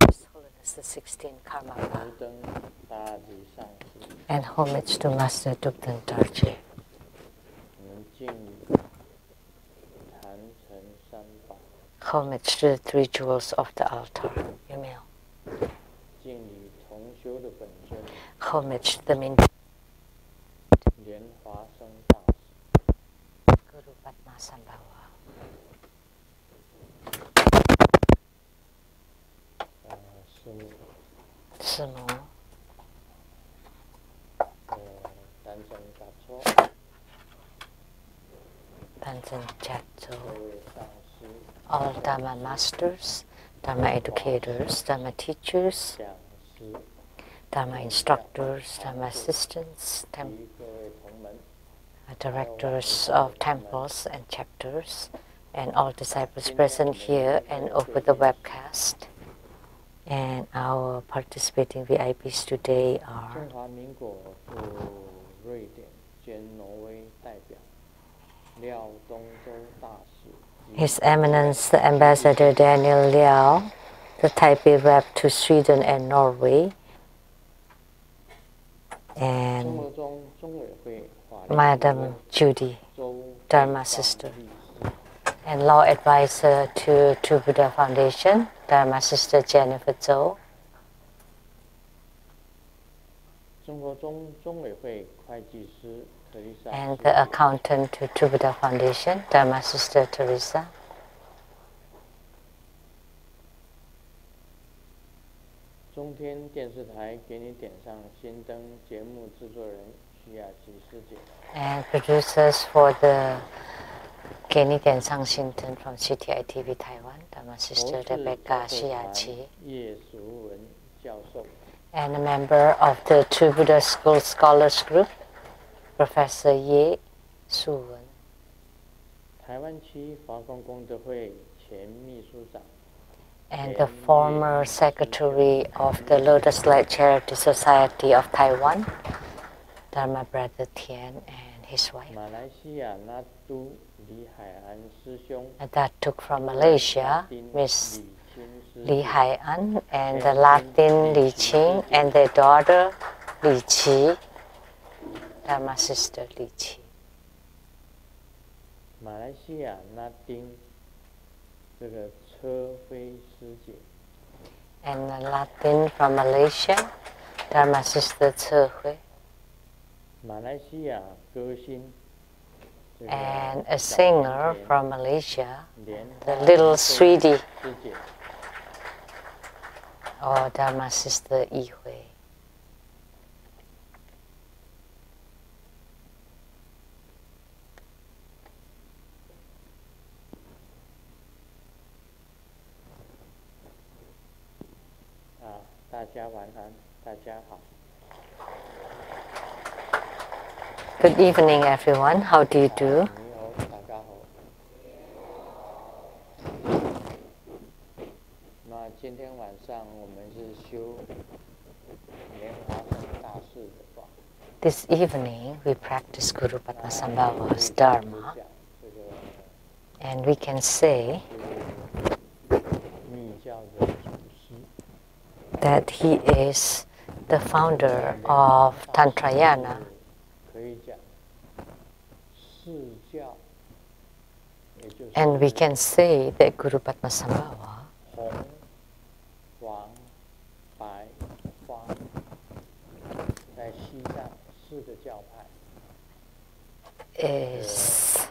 His Holiness the 16th Karmapa, and homage to Master Dukden Darji. Homage to the three jewels of the altar. Email. Homage to the main Guru Padmasambhava. Sumo. Tanzen Chatso. All Dharma masters, Dharma educators, Dharma teachers, Dharma instructors, Dharma assistants, directors of temples and chapters, and all disciples present here and over the webcast. And our participating VIPs today are His Eminence the Ambassador Daniel Liao, the Taipei rep to Sweden and Norway, and Madam Judy, Dharma Sister, and Law Advisor to True Buddha Foundation, Dharma Sister Jennifer Zhou, and the Accountant to True Buddha Foundation, Dharma Sister Teresa. And producers for the 给你点上心灯 from CTI TV Taiwan, Dharma Sister Rebecca Shiachi, and a member of the True Buddha School Scholars Group, Professor Ye Su-wen. And the former secretary of the Lotus Light Charity Society of Taiwan, Dharma Brother Tian and his wife. That took from Malaysia, Miss Li Hai An, and the Latin Li Qing, and their daughter Li Qi, Dharma Sister Li Qi. And the Latin from Malaysia, Dharma Sister Ce Hui. And a singer from Malaysia, the little sweetie, or Dharma Sister Yi Hui. Good evening, everyone. How do you do? This evening, we practice Guru Padmasambhava's Dharma, and we can say that he is the founder of Tantrayana. And we can say that Guru Padmasambhava is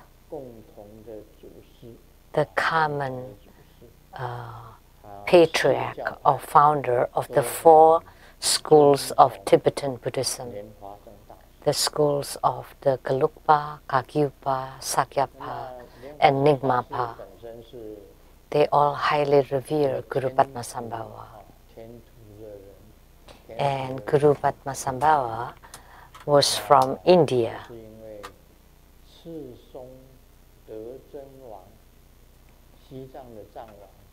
the common patriarch or founder of the four schools of Tibetan Buddhism, the schools of the Gelugpa, Kagyupa, Sakyapa, and Nyingmapa. They all highly revere Guru Padmasambhava. And Guru Padmasambhava was from India.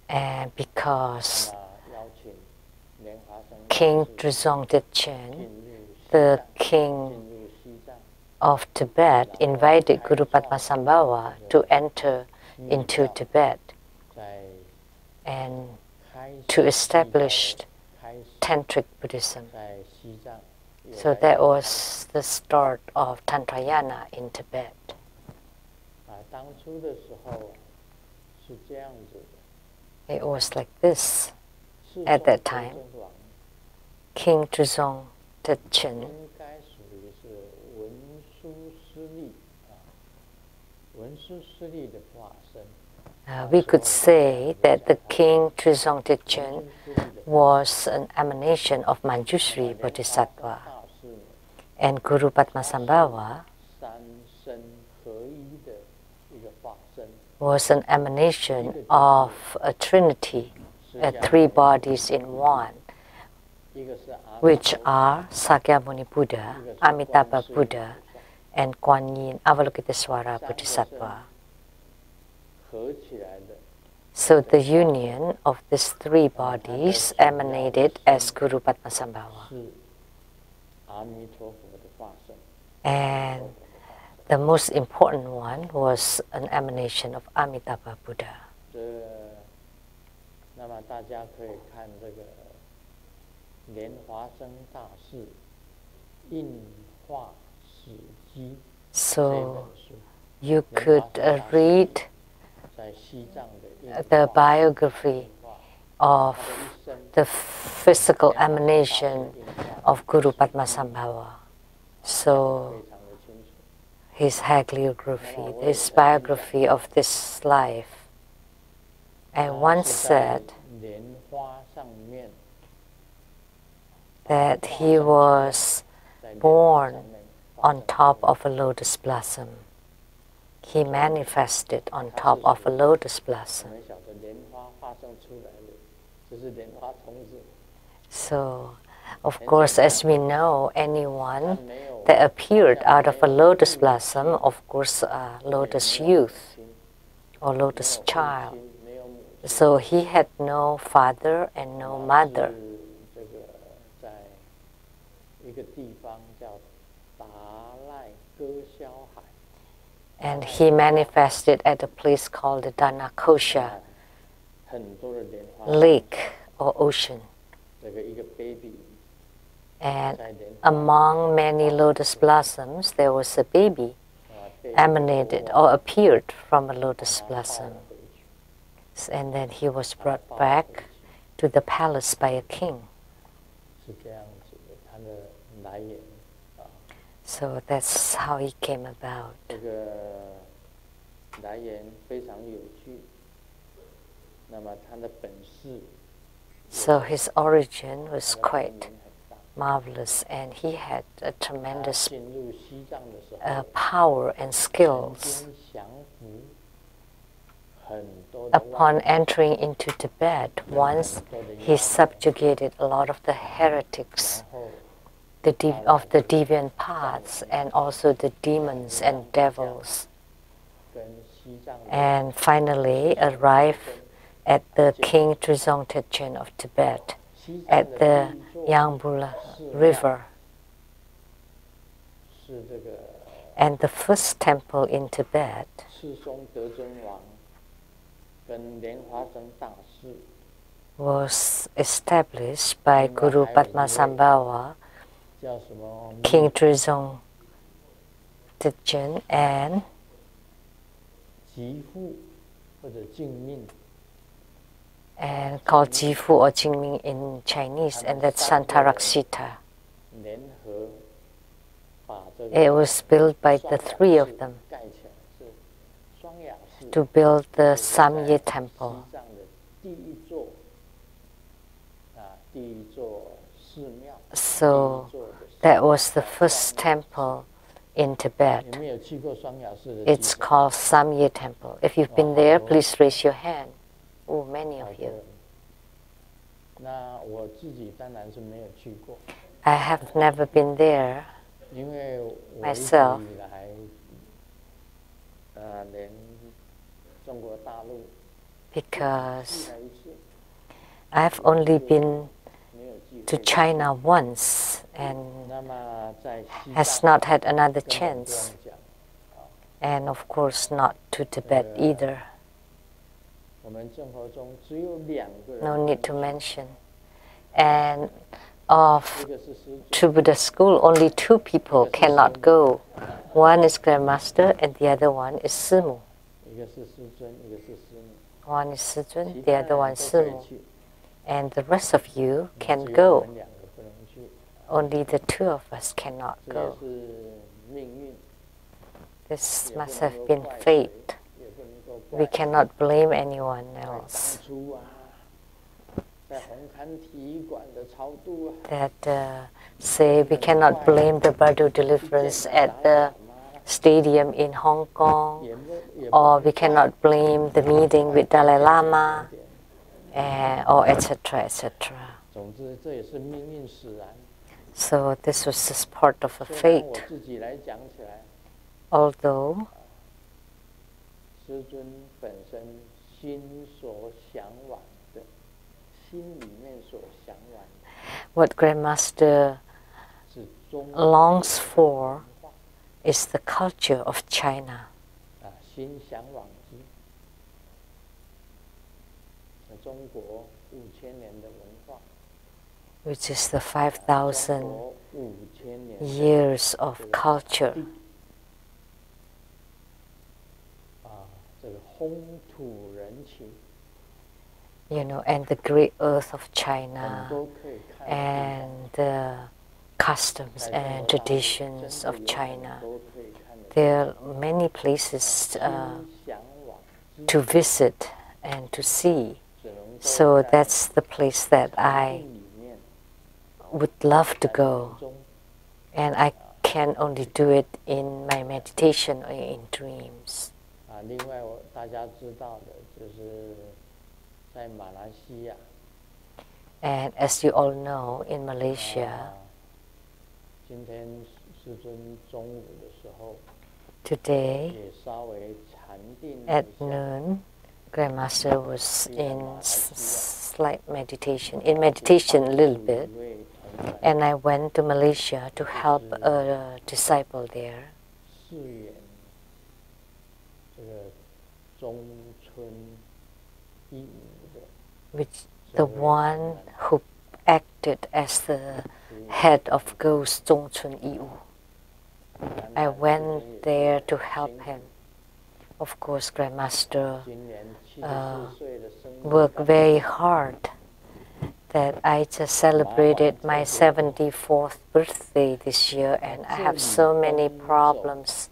And because King Trizong Detchen, the king of Tibet, invited Guru Padmasambhava to enter into Tibet and to establish Tantric Buddhism. So that was the start of Tantrayana in Tibet. It was like this at that time. King Trizong Detchen we could say that the King Trizong Detchen was an emanation of Manjushri Bodhisattva, and Guru Padmasambhava was an emanation of a trinity, three bodies in one, which are Sakyamuni Buddha, Amitabha Buddha, and Kuan Yin Avalokitesvara Bodhisattva. So the union of these three bodies emanated as Guru Padmasambhava. And the most important one was an emanation of Amitabha Buddha. So you could read the biography of the physical emanation of Guru Padmasambhava. So his hagiography, his biography of this life. I once said that he was born on top of a lotus blossom. He manifested on top of a lotus blossom. So, of course, as we know, anyone that appeared out of a lotus blossom, of course, lotus youth or lotus child. So he had no father and no mother. And he manifested at a place called the Dhanakosha lake or ocean. And among many lotus blossoms, there was a baby emanated or appeared from a lotus blossom. And then he was brought back to the palace by a king. So that's how he came about. So his origin was quite marvelous, and he had a tremendous power and skills. Upon entering into Tibet, once he subjugated a lot of the heretics of the deviant paths, and also the demons and devils, and finally arrived at the King Trizong Detchen of Tibet at the Yangbula River. And the first temple in Tibet was established by Guru Padmasambhava, King Trizong Detchen, and called Jifu or Jingming in Chinese, and that's Santarakshita. It was built by the three of them to build the Samye temple. So that was the first temple in Tibet. It's called Samye temple. If you've been there, please raise your hand. Oh, many of you. I have never been there myself. because I've only been to China once and has not had another chance, and of course not to Tibet either. No need to mention. And to Buddha school, only 2 people cannot go. One is Grandmaster and the other one is Simu. One is Sijun, the other one is Simu. And the rest of you can go. Only the 2 of us cannot go. This must have been fate. We cannot blame anyone else. That say we cannot blame the Bardo deliverance at the stadium in Hong Kong, or we cannot blame the meeting with Dalai Lama, or etc. etc. So this was just part of a fate. Although what Grandmaster longs for is the culture of China. Which is the 5,000 years of culture. You know, and the great earth of China, and the customs and traditions of China. There are many places to visit and to see. So that's the place that I would love to go. And I can only do it in my meditation or in dreams. And as you all know, in Malaysia, today at noon, Grandmaster was in slight meditation, in meditation a little bit, and I went to Malaysia to help a disciple there. Which the one who acted as the head of Ghost Zhongchun Yiwu. I went there to help him. Of course, Grandmaster worked very hard. That I just celebrated my 74th birthday this year, and I have so many problems.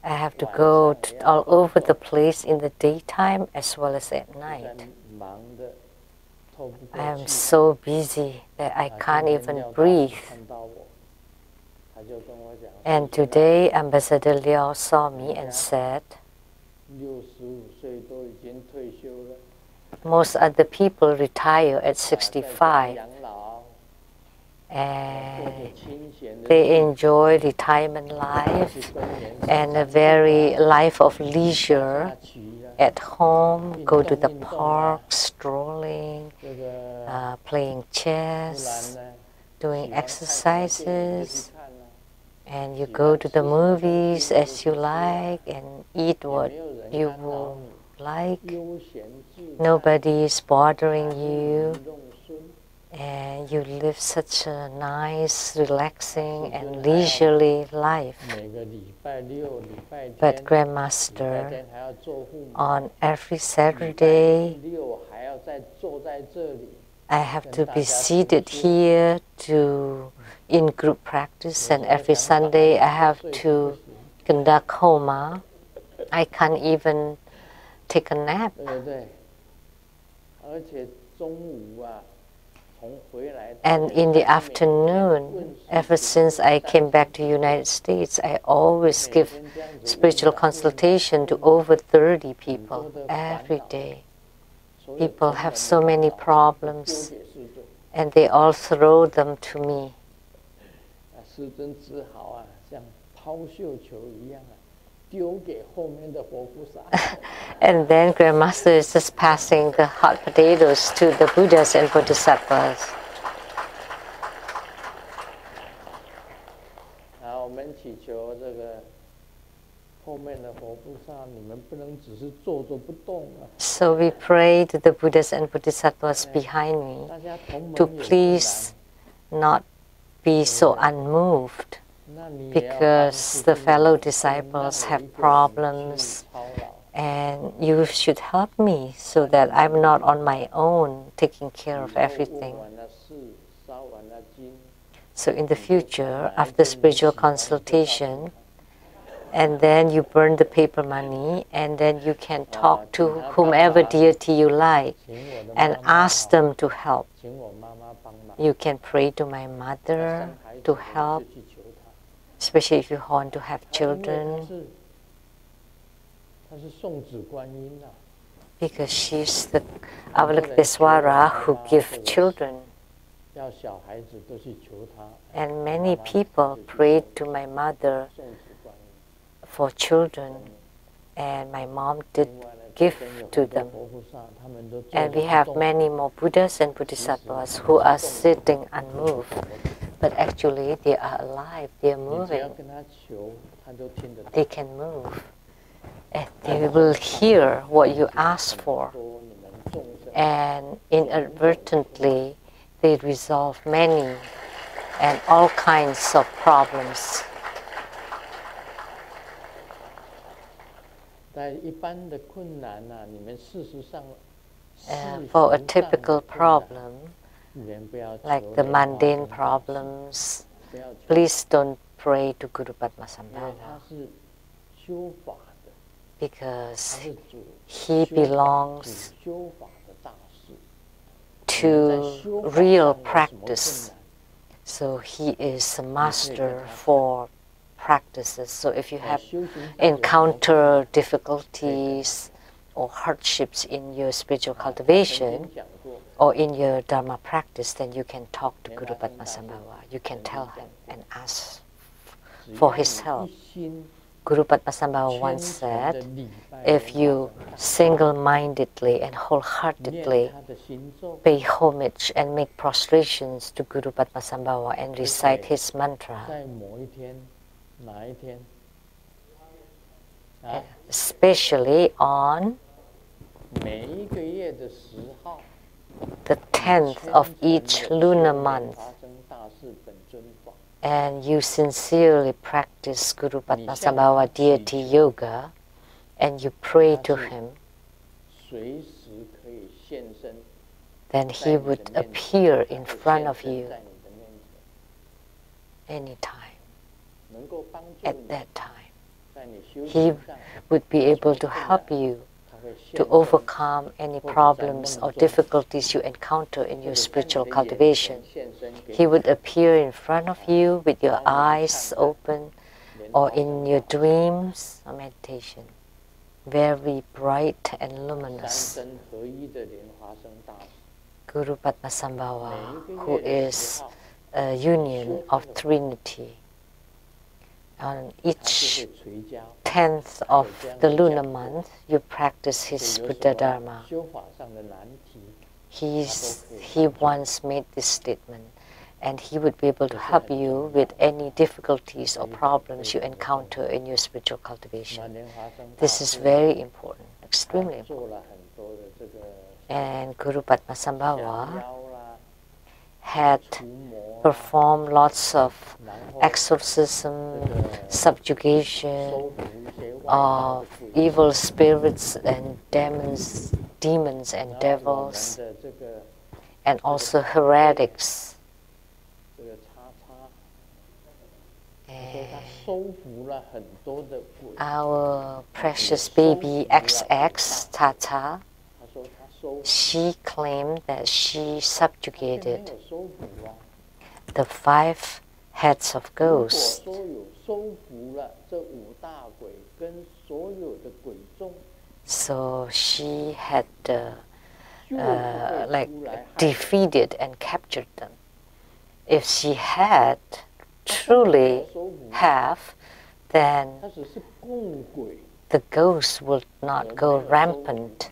I have to go all over the place in the daytime as well as at night. I am so busy that I can't even breathe. And today Ambassador Liao saw me and said, most other people retire at 65. And they enjoy retirement life and a very life of leisure at home, go to the park, strolling, playing chess, doing exercises, and you go to the movies as you like and eat what you will like. Nobody is bothering you. And you live such a nice, relaxing and leisurely life. But Grandmaster, on every Saturday, I have to be seated here in group practice, and every Sunday I have to conduct Homa. I can't even take a nap. And in the afternoon, ever since I came back to the United States, I always give spiritual consultation to over 30 people every day. People have so many problems, and they all throw them to me. And then Grandmaster is just passing the hot potatoes to the Buddhas and Bodhisattvas. So we pray to the Buddhas and Bodhisattvas behind me to please not be so unmoved, because the fellow disciples have problems and you should help me so that I'm not on my own taking care of everything. So in the future, after spiritual consultation, and then you burn the paper money, and then you can talk to whomever deity you like and ask them to help. You can pray to my mother to help, especially if you want to have children, because she's the Avalokiteswara who gives children. And many people prayed to my mother for children, and my mom did give to them. And we have many more Buddhas and Bodhisattvas who are sitting unmoved, but actually they are alive, they are moving. They can move, and they will hear what you ask for, and inadvertently they resolve many and all kinds of problems. For a typical problem, like the mundane problems, please don't pray to Guru Padmasambhava, because he belongs to real practice. So he is a master for practices. So if you have encounter difficulties or hardships in your spiritual cultivation or in your Dharma practice, then you can talk to Guru Padmasambhava. You can tell him and ask for his help. Guru Padmasambhava once said, if you single-mindedly and wholeheartedly pay homage and make prostrations to Guru Padmasambhava and recite his mantra, especially on the 10th of each lunar month, and you sincerely practice Guru Padmasambhava deity yoga, and you pray to him, then he would appear in front of you anytime. At that time, he would be able to help you to overcome any problems or difficulties you encounter in your spiritual cultivation. He would appear in front of you with your eyes open or in your dreams or meditation, very bright and luminous. Guru Padmasambhava, who is a union of Trinity. On each 10th of the lunar month, you practice his Buddha Dharma. He once made this statement, and he would be able to help you with any difficulties or problems you encounter in your spiritual cultivation. This is very important, extremely important. And Guru Padmasambhava had performed lots of exorcism, subjugation of evil spirits and demons and devils, and also heretics. And our precious baby XX, Tata, she claimed that she subjugated the 5 heads of ghosts. So she had defeated and captured them. If she had truly have, then the ghost will not go rampant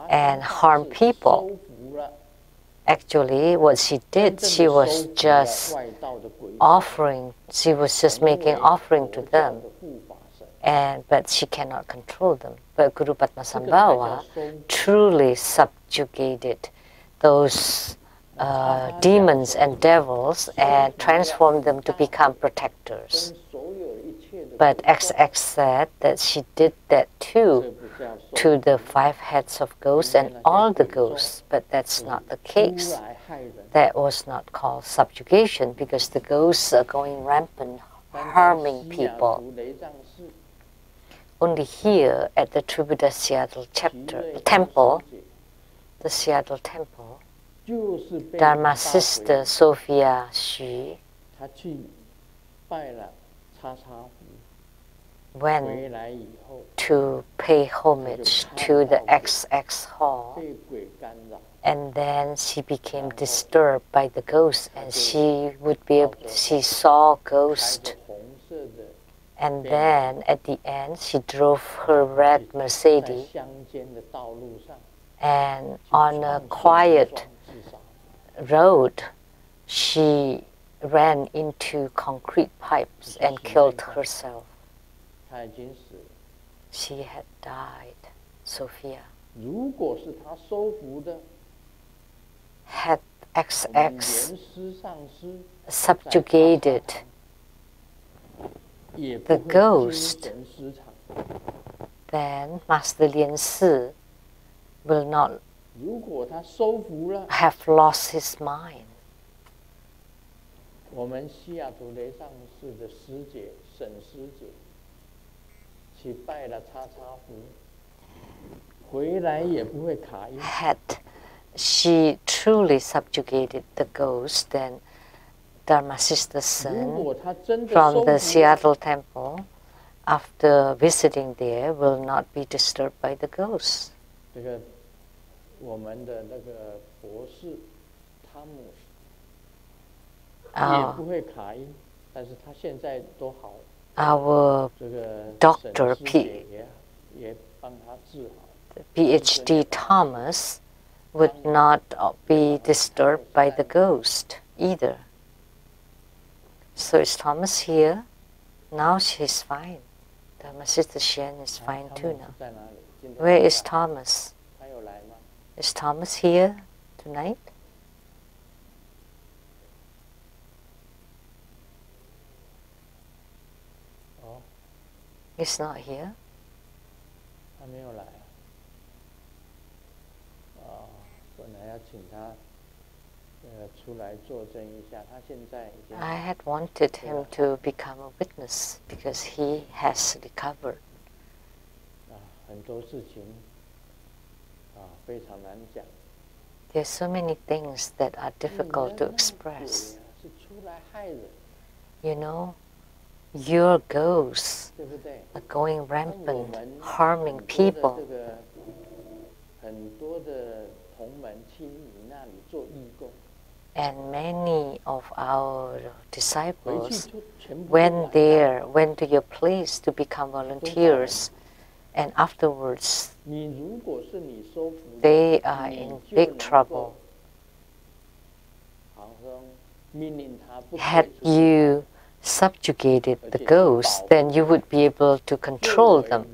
and harm people. Actually, what she did, she was just offering, she was just making offering to them, but she cannot control them. But Guru Padmasambhava truly subjugated those demons and devils and transformed them to become protectors. But XX said that she did that too to the 5 heads of ghosts and all the ghosts, but that's not the case. That was not called subjugation because the ghosts are going rampant, harming people. Only here at the Tribuda Seattle temple, the Seattle temple, Dharma Sister Sophia Xu went to pay homage to the XX hall, and then she became disturbed by the ghost, and she saw ghost, and then at the end she drove her red Mercedes, and on a quiet road she ran into concrete pipes and killed herself. She had died, Sophia. Had XX subjugated the ghost, then Master Lian Si will not have lost his mind. Had she truly subjugated the ghost, then Dharma Sister Sen from the Seattle temple, after visiting there, will not be disturbed by the ghosts. Our doctor, PhD Thomas, would not be disturbed by the ghost either. So is Thomas here? Now she's fine. My sister Shen is fine too now. Where is Thomas? Is Thomas here tonight? He's not here. I had wanted him to become a witness because he has recovered. There are so many things that are difficult to express. You know, your ghosts are going rampant, harming people. And many of our disciples went to your place to become volunteers, and afterwards they are in big trouble. Had you subjugated the ghosts, then you would be able to control them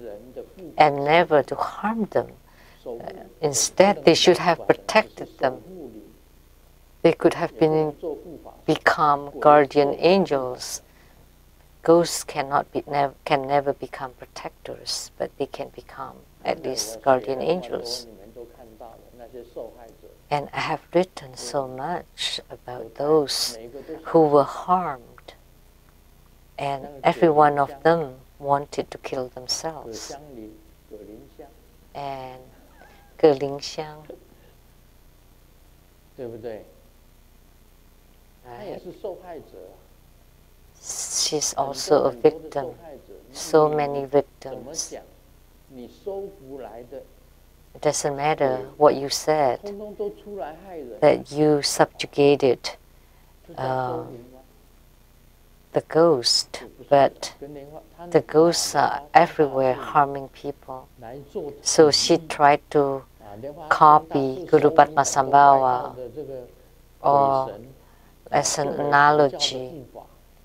and never to harm them. Instead, they should have protected them. They could have become guardian angels. Ghosts can never become protectors, but they can become at least guardian angels. And I have written so much about those who were harmed, and every one of them wanted to kill themselves. And Ge Ling Xiang, right? She's also a victim. So many victims. It doesn't matter what you said, that you subjugated the ghost, but the ghosts are everywhere harming people. So she tried to copy Guru Padmasambhava, or as an analogy,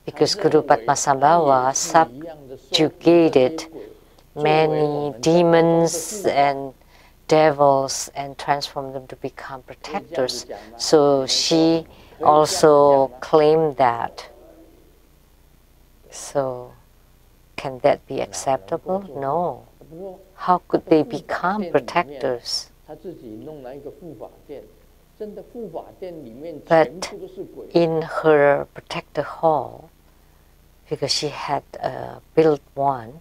because Guru Padmasambhava subjugated many demons and devils and transformed them to become protectors. So she also claimed that. So can that be acceptable? No. How could they become protectors? But in her protector hall, because she had built one,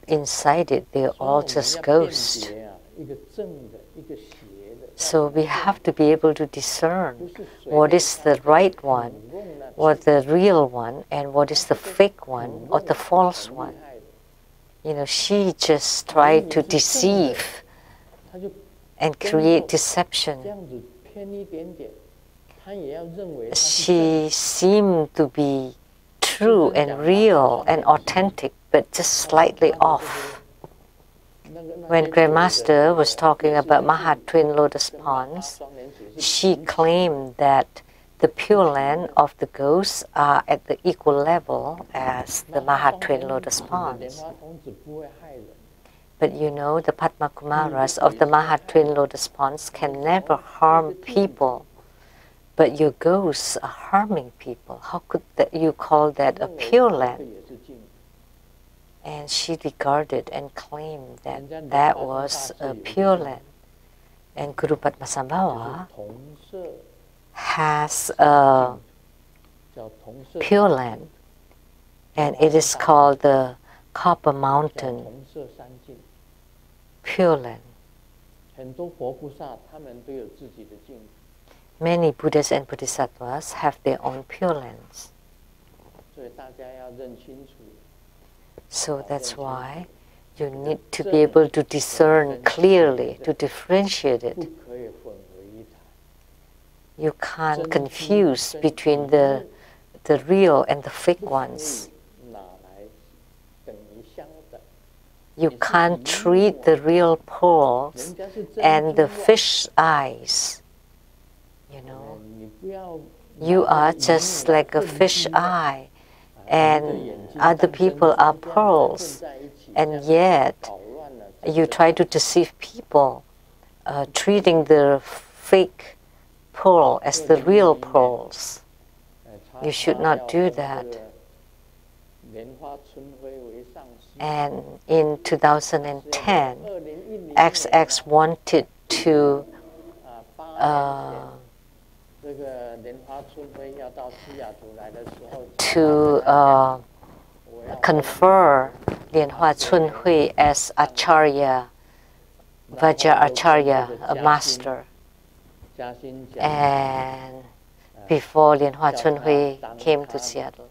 inside it they are all just ghosts. So we have to be able to discern what is the right one, what the real one, and what is the fake one or the false one. You know, she just tried to deceive and create deception. She seemed to be true and real and authentic, but just slightly off. When Grandmaster was talking about Mahat Twin Lotus Ponds, she claimed that the Pure Land of the ghosts are at the equal level as the Mahat Twin Lotus Ponds. But you know, the Padma Kumaras of the Mahat Twin Lotus Ponds can never harm people. But your ghosts are harming people. How could you call that a Pure Land? And she regarded and claimed that that was a Pure Land. And Guru Padmasambhava has a Pure Land, and it is called the Copper Mountain Pure Land. Many Buddhas and Bodhisattvas have their own Pure Lands. So that's why you need to be able to discern clearly, to differentiate it. You can't confuse between the real and the fake ones. You can't treat the real pearls and the fish eyes. You know, you are just like a fish eye, and other people are pearls, and yet you try to deceive people, treating the fake pearl as the real pearls. You should not do that. And in 2010, XX wanted to confer Lian Hua Chun Hui as Acharya, Vajra Acharya, a master. And before Lian Hua Chun Hui came to Seattle.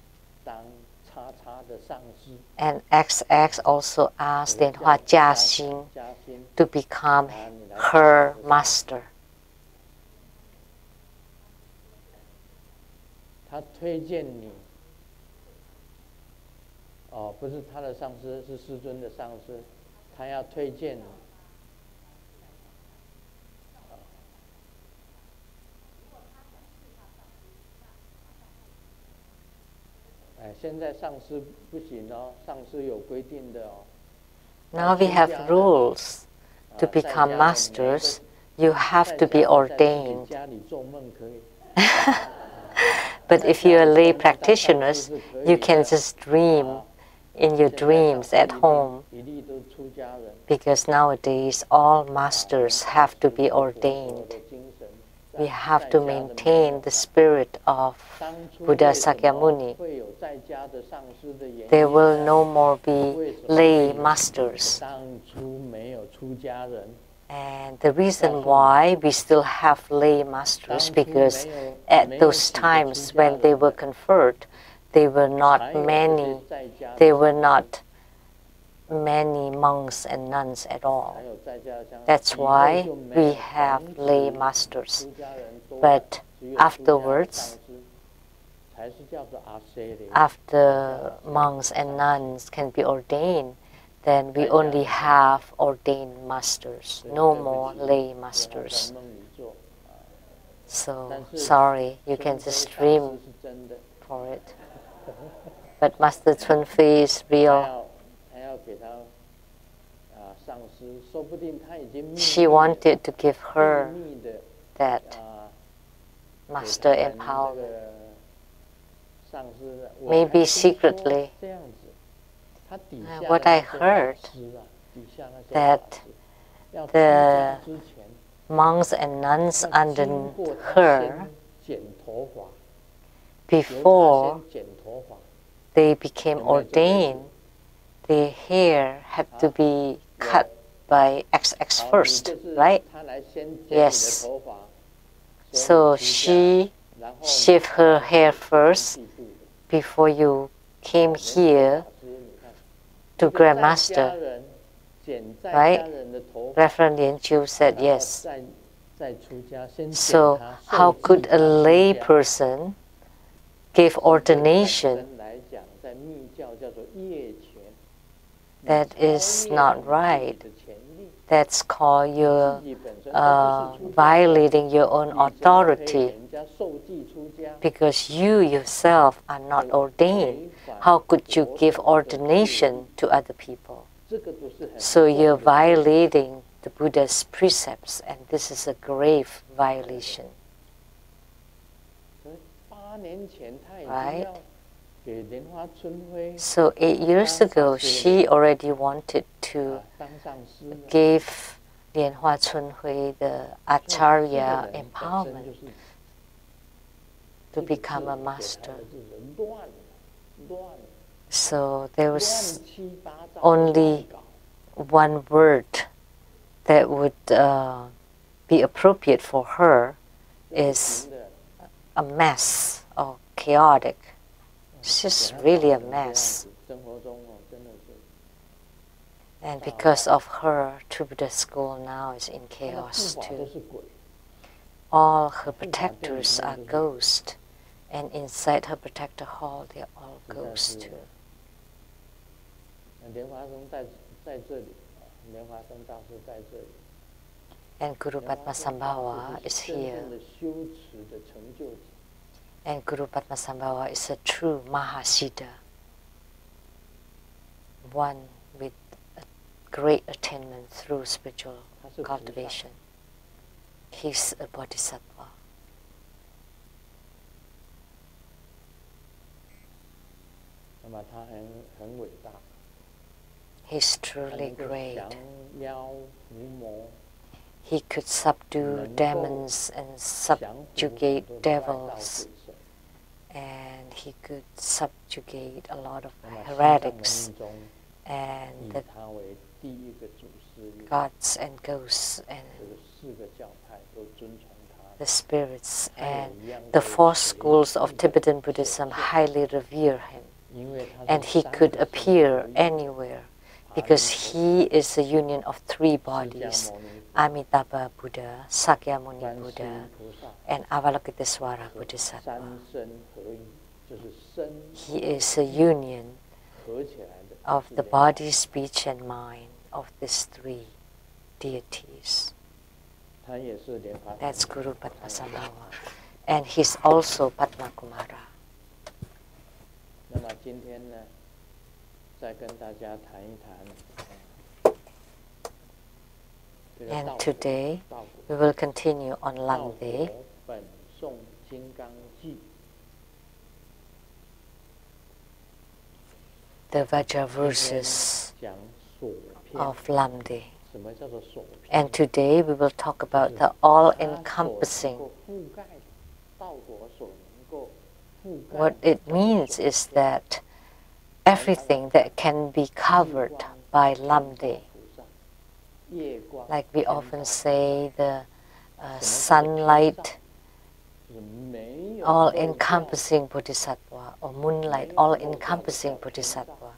And XX also asked Lian Hua Jia Xing to become her master. 他推荐你，不是他的上司，是师尊的上司，他要推荐你。现在上司不行哦，上司有规定的哦。Now we have rules to become masters. You have to be ordained. 家里做梦可以。But if you are lay practitioners, you can just dream in your dreams at home. Because nowadays all masters have to be ordained. We have to maintain the spirit of Buddha Sakyamuni. There will no more be lay masters. And the reason why we still have lay masters, because at those times when they were conferred, there were not many monks and nuns at all. That's why we have lay masters. But afterwards, after monks and nuns can be ordained, then we only have ordained masters, no more lay masters. So, sorry, you can just dream for it. But Master Chunfei is real. She wanted to give her that master empowerment. Maybe secretly. What I heard, that the monks and nuns under her, before they became ordained, their hair had to be cut by XX first, right? Yes. So she shaved her hair first before you came here to Grandmaster, right? Reverend Lien Chu said yes. So how could a lay person give ordination? That is not right. That's called you're violating your own authority, because you yourself are not ordained. How could you give ordination to other people? So you're violating the Buddha's precepts, and this is a grave violation. Right? So 8 years ago, she already wanted to give Lianhua Chunhui the Acharya empowerment to become a master. So there was only one word that would be appropriate for her, is a mess or chaotic. It's just really a mess. And because of her, True Buddha School now is in chaos too. All her protectors are ghosts, and inside her protector hall, they're all ghosts too. And Guru Padmasambhava is here. And Guru Padmasambhava is a true Mahasiddha, one with a great attainment through spiritual cultivation. He's a bodhisattva. He's truly great. He could subdue demons and subjugate devils. And he could subjugate a lot of heretics and the gods and ghosts and the spirits. And the 4 schools of Tibetan Buddhism highly revere him. And he could appear anywhere, because he is a union of 3 bodies: Amitabha Buddha, Sakyamuni Buddha, and Avalokitesvara Bodhisattva. He is a union of the body, speech, and mind of these 3 deities. That's Guru Padmasambhava. And he's also Padma Kumara. And today we will continue on Lamdre, the Vajra verses of Lamdre. And today we will talk about the all-encompassing. What it means is that everything that can be covered by Lamdre, like we often say, the sunlight, all-encompassing Bodhisattva, or moonlight, all-encompassing Bodhisattva.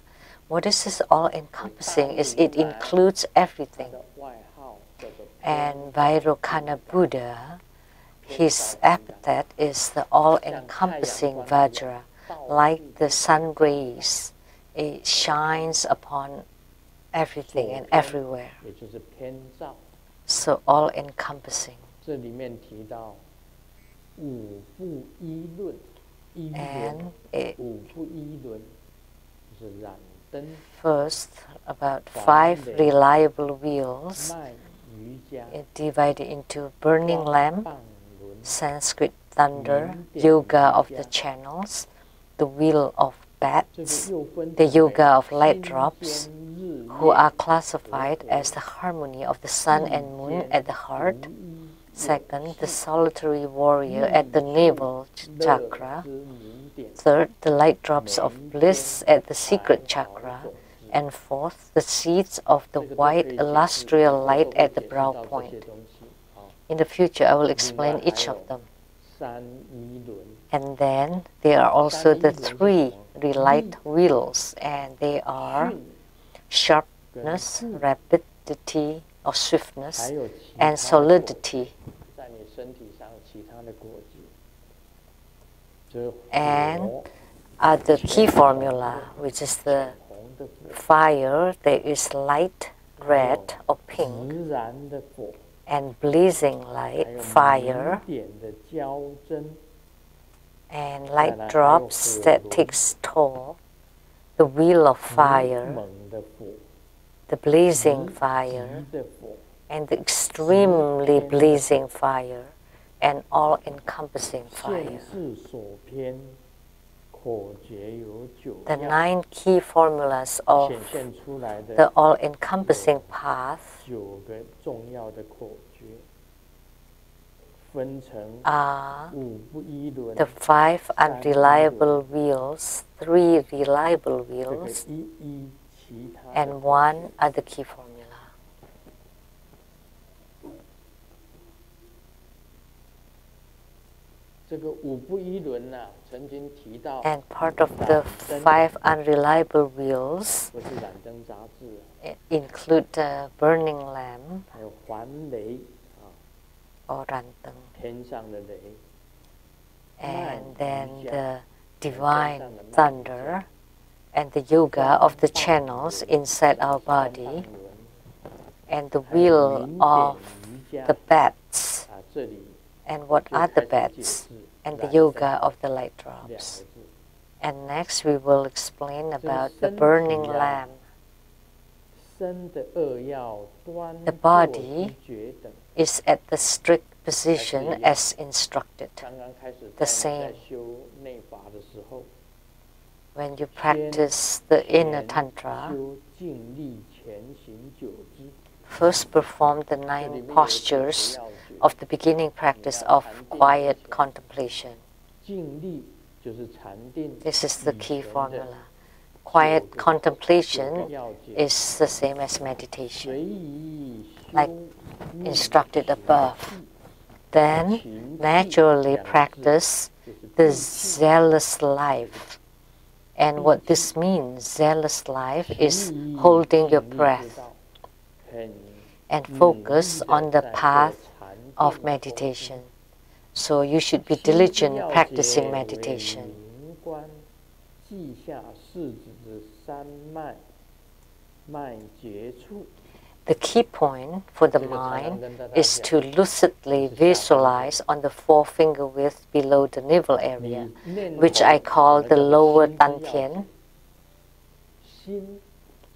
What is this all-encompassing? Is it includes everything. And Vairocana Buddha His epithet is the all-encompassing Vajra, like the sun rays. It shines upon everything and everywhere. So all-encompassing. And first, about 5 reliable wheels, divided into burning lamp, Sanskrit thunder, yoga of the channels, the wheel of bats, the yoga of light drops, who are classified as the harmony of the sun and moon at the heart. Second, the solitary warrior at the navel chakra. Third, the light drops of bliss at the secret chakra. And fourth, the seeds of the white illustrial light at the brow point. In the future, I will explain each of them. And then there are also the 3 relight wheels, and they are sharpness, rapidity or swiftness, and solidity. And other key formula, which is the fire, there is light, red or pink, and blazing light, fire, and light drops that takes toll, the wheel of fire, the blazing fire, and the extremely blazing fire, and all-encompassing fire. The 9 key formulas of the all-encompassing path are the 5 unreliable wheels, 3 reliable wheels, and 1 other key formula. And part of the 5 unreliable wheels include the burning lamp, or ranteng, and then the divine thunder, and the yoga of the channels inside our body, and the wheel of the bats. And what are the bats? And the yoga of the light drops. And next we will explain about the burning lamp. The body is at the strict position as instructed. The same when you practice the inner tantra. First perform the 9 postures of the beginning practice of quiet contemplation. This is the key formula. Quiet contemplation is the same as meditation, like instructed above. Then naturally practice the zealous life. And what this means, zealous life, is holding your breath and focus on the path of meditation. So you should be diligent practicing meditation. The key point for the mind is to lucidly visualize on the 4-finger width below the navel area, which I call the lower dantian.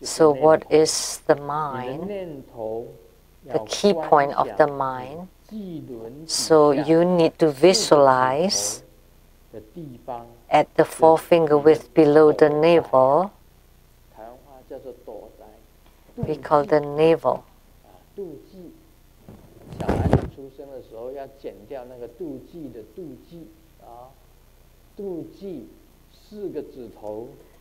So what is the mind? The key point of the mind. So you need to visualize at the 4-finger width below the navel. We call the navel.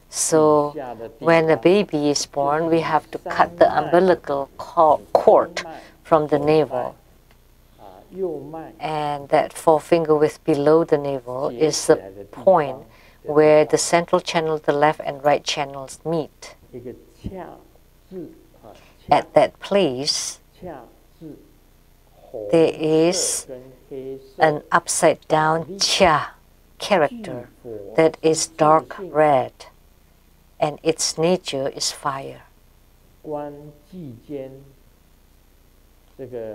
So when a baby is born, we have to cut the umbilical cord from the navel. And that 4-finger width below the navel is the point where the central channel, the left and right channels meet. At that place, there is an upside down cha character that is dark red, and its nature is fire.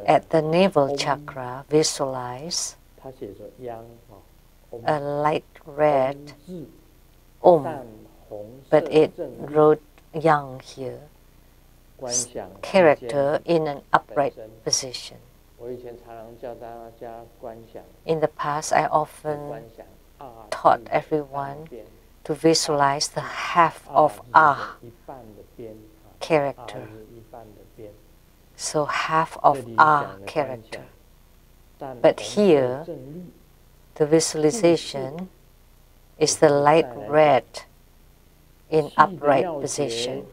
At the navel chakra, visualize a light red but it wrote yang here, character in an upright position. In the past, I often taught everyone to visualize the half of Ah character. So half of Ah character. But here, the visualization is the light red in upright position.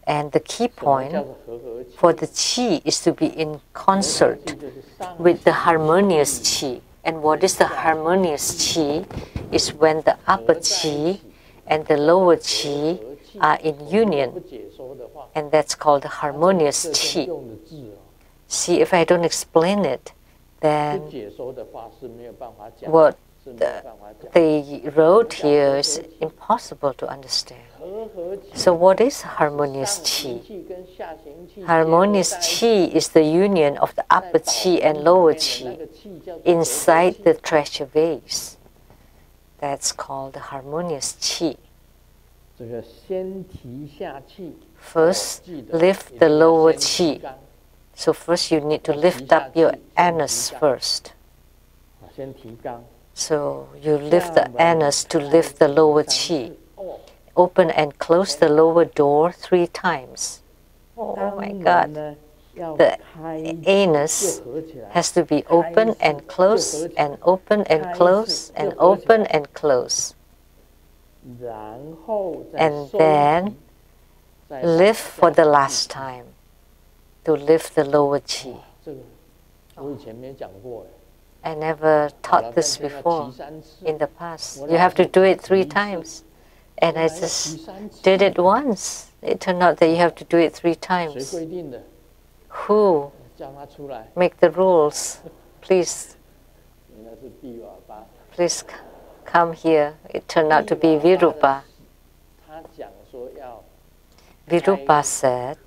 And the key point for the qi is to be in concert with the harmonious qi. And what is the harmonious qi? Is when the upper qi and the lower qi are in union. And that's called the harmonious qi. See, if I don't explain it, then what they wrote here is impossible to understand. So what is harmonious qi? Harmonious qi is the union of the upper qi and lower qi inside the treasure vase. That's called the harmonious qi. First, lift the lower qi. So first you need to lift up your anus first. So you lift the anus to lift the lower qi. Open and close the lower door 3 times. Oh my God. The anus has to be open and close and open and close and open and close. And then lift for the last time to lift the lower qi. I never taught this before in the past. You have to do it 3 times. And I just did it once. It turned out that you have to do it 3 times. Who make the rules? Please come here. It turned out to be Virupa. Virupa said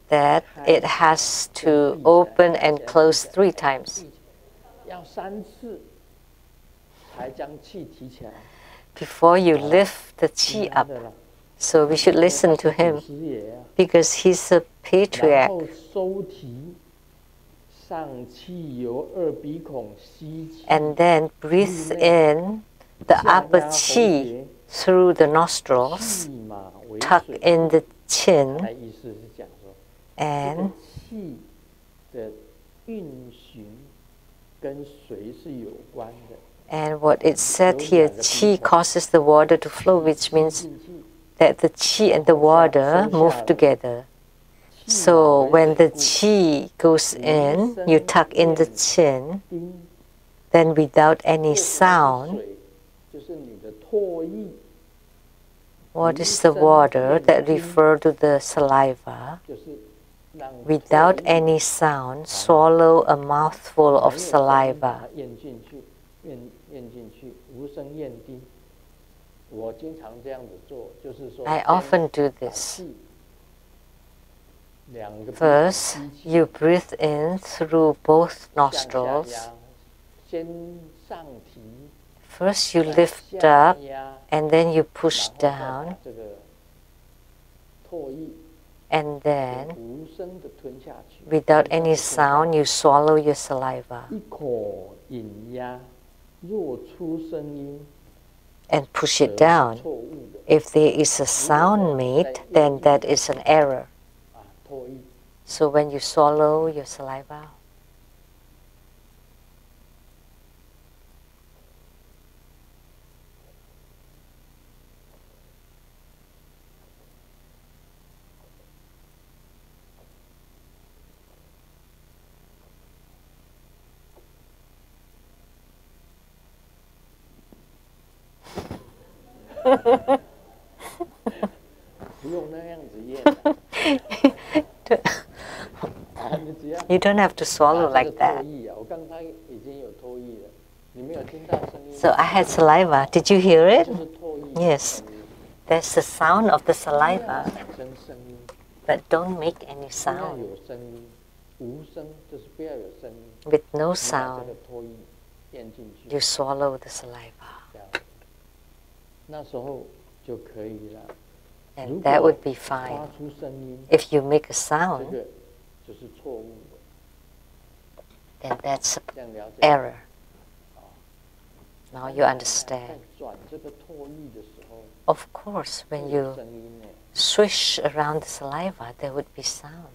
that it has to open and close 3 times. Before you lift the qi up. So we should listen to him because he's a patriarch. And then breathe in the upper qi through the nostrils, tuck in the chin, and what it said here, qi causes the water to flow, which means that the qi and the water move together. So when the qi goes in, you tuck in the chin, then without any sound, what is the water that refers to the saliva? Without any sound, swallow a mouthful of saliva. I often do this. First, you breathe in through both nostrils. First, you lift up, and then you push down. And then, without any sound, you swallow your saliva. And push it down. If there is a sound made, then that is an error. So when you swallow your saliva, You don't have to swallow like that. So I had saliva. Did you hear it? Yes. There's the sound of the saliva, but don't make any sound. With no sound, you swallow the saliva. And that would be fine. If you make a sound, then that's an error. Now you understand. Of course, when you swish around the saliva, there would be sound.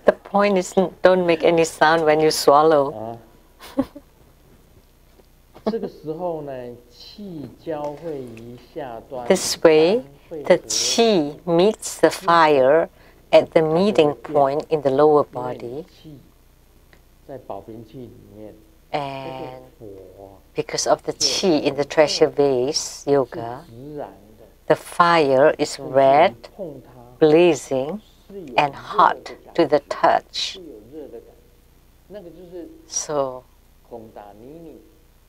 The point is, don't make any sound when you swallow. This way, the qi meets the fire at the meeting point in the lower body. And because of the qi in the treasure vase yoga, the fire is red, blazing, and hot to the touch. So,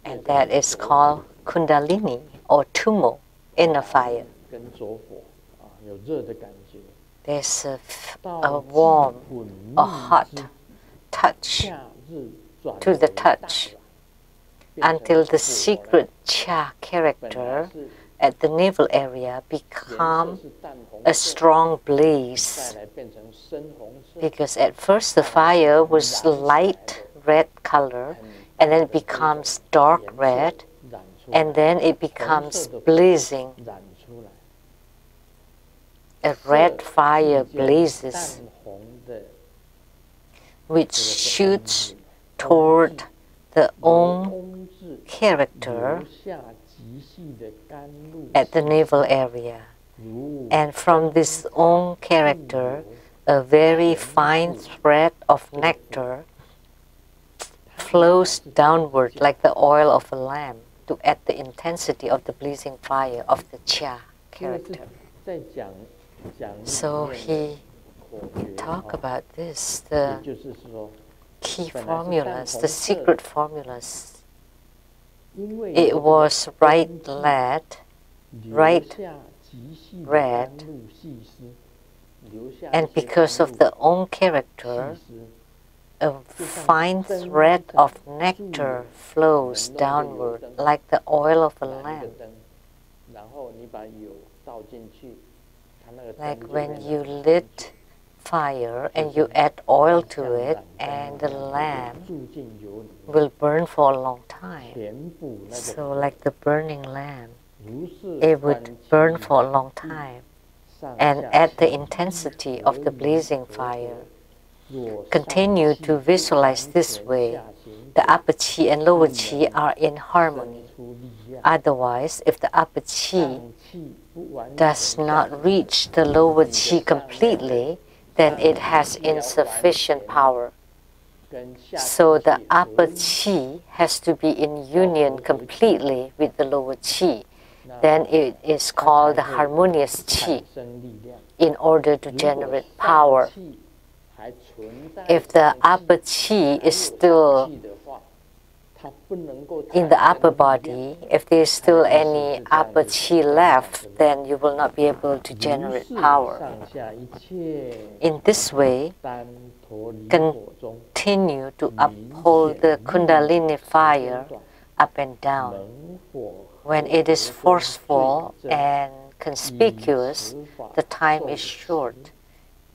and that is called Kundalini or Tumo, inner fire. There's a warm or hot touch to the touch until the secret cha character at the navel area become a strong blaze. Because at first the fire was light red color, and then it becomes dark red, and then it becomes blazing. A red fire blazes, which shoots toward the Om character at the navel area. And from this Om character, a very fine thread of nectar flows downward like the oil of a lamp to add the intensity of the blazing fire of the Cha character. So he talked about this, the key formulas, the secret formulas. It was right lead, right red, and because of the Om character, a fine thread of nectar flows downward like the oil of a lamp. Like when you lit fire and you add oil to it, and the lamp will burn for a long time. So like the burning lamp, it would burn for a long time and add the intensity of the blazing fire. Continue to visualize this way. The upper chi and lower chi are in harmony. Otherwise, if the upper chi does not reach the lower chi completely, then it has insufficient power. So the upper chi has to be in union completely with the lower chi. Then it is called the harmonious chi in order to generate power. If the upper chi is still in the upper body, if there is still any upper chi left, then you will not be able to generate power. In this way, continue to uphold the Kundalini fire up and down. When it is forceful and conspicuous, the time is short,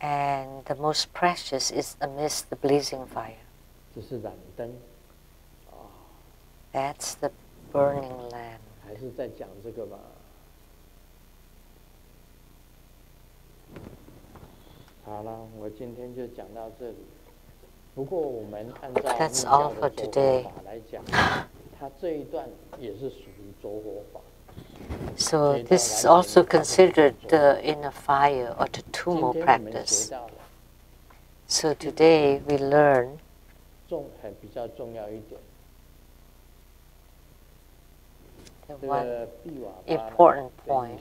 and the most precious is amidst the blazing fire. That's the burning lamp. That's all for today. So this is also considered the inner fire or the Tumo practice. So today we learn the one important point,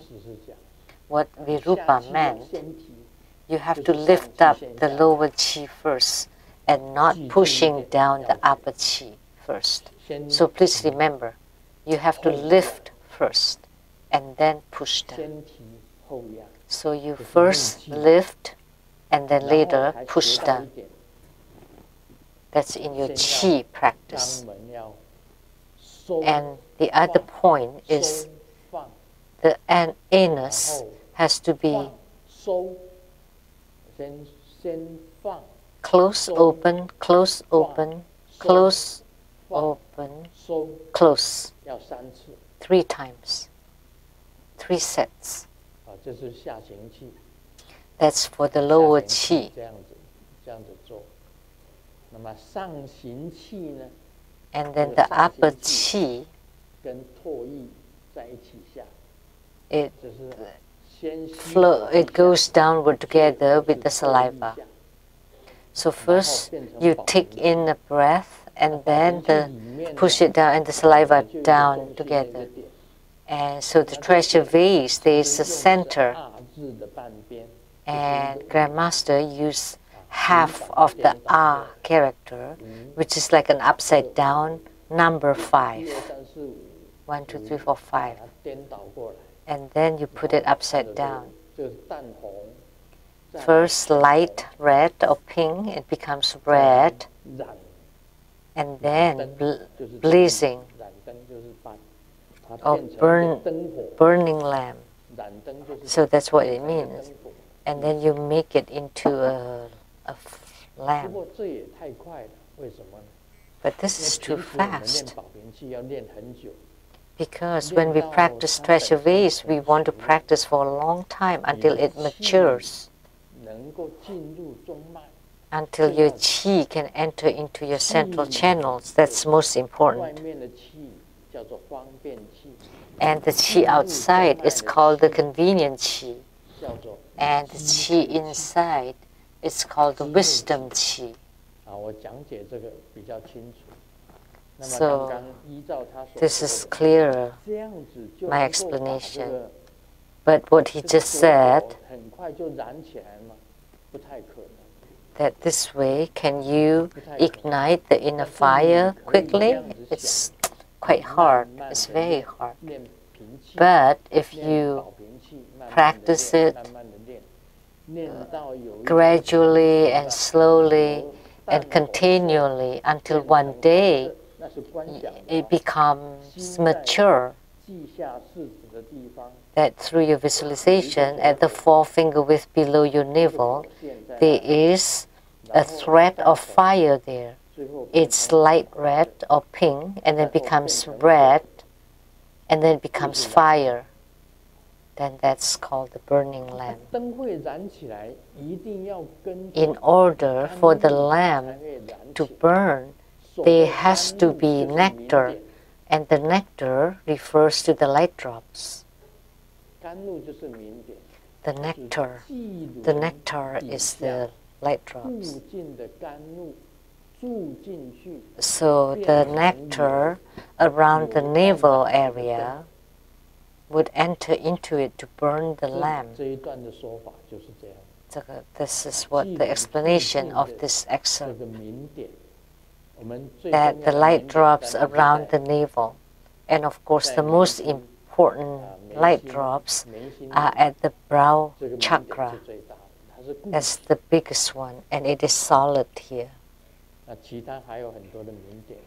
what Virupa meant. You have to lift up the lower chi first and not pushing down the upper chi first. So please remember, you have to lift first and then push down. So you first lift and then later push down. That's in your chi practice. And the other point is the anus has to be close, open, close, open, close, open, close. 3 times. 3 sets. That's for the lower chi. And then the upper chi, it goes downward together with the saliva. So first you take in the breath and then push it down and the saliva down together. And so the treasure vase, there is a center. And Grandmaster used half of the A character, which is like an upside down number 5. 1, 2, 3, 4, 5. And then you put it upside down. First light red or pink, it becomes red. And then blazing or burning lamp. So that's what it means. And then you make it into a lamp. But this is too fast. Because when we practice treasure vase, we want to practice for a long time until it matures. Until your chi can enter into your central channels. That's most important. And the chi outside is called the convenient chi. And the chi inside is called the wisdom chi. So this is clearer, my explanation. But what he just said, that this way, can you ignite the inner fire quickly? It's quite hard. It's very hard. But if you practice it gradually and slowly and continually until one day it becomes mature, that through your visualization at the forefinger width below your navel, there is a thread of fire there. It's light red or pink, and then becomes red, and then it becomes fire. Then that's called the burning lamp. In order for the lamp to burn, there has to be nectar, and the nectar refers to the light drops. The nectar is the light drops. So the nectar around the navel area would enter into it to burn the lamp. This is what the explanation of this excerpt. That the light drops around the navel. And of course the most important light drops are at the brow chakra. That's the biggest one, and it is solid here.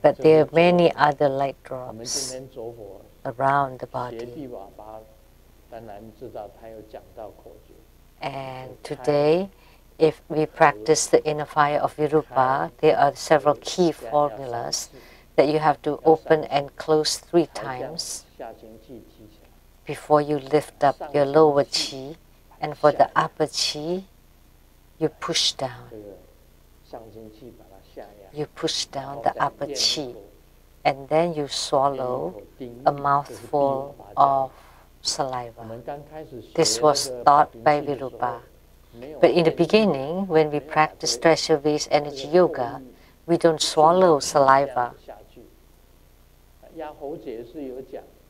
But there are many other light drops around the body. And today, if we practice the inner fire of Virupa, there are several key formulas that you have to open and close 3 times before you lift up your lower chi. And for the upper chi, you push down. you push down the upper chi, and then you swallow a mouthful of saliva. This was taught by Virupa. But in the beginning, when we practice treasure vase energy yoga, we don't swallow saliva,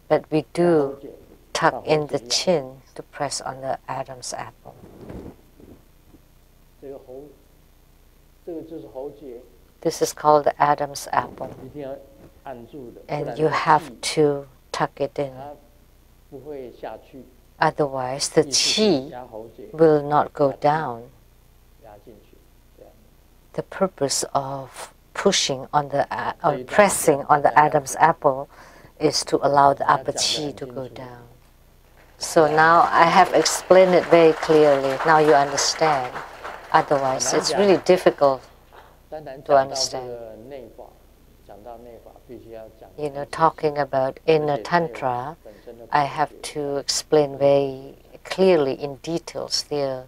but we do tuck in the chin to press on the Adam's apple. This is called the Adam's apple, and you have to tuck it in. Otherwise, the chi will not go down. The purpose of pushing on the or pressing on the Adam's apple is to allow the upper chi to go down. So now I have explained it very clearly. Now you understand. Otherwise, it's really difficult to understand. You know, talking about inner tantra, I have to explain very clearly in details. There are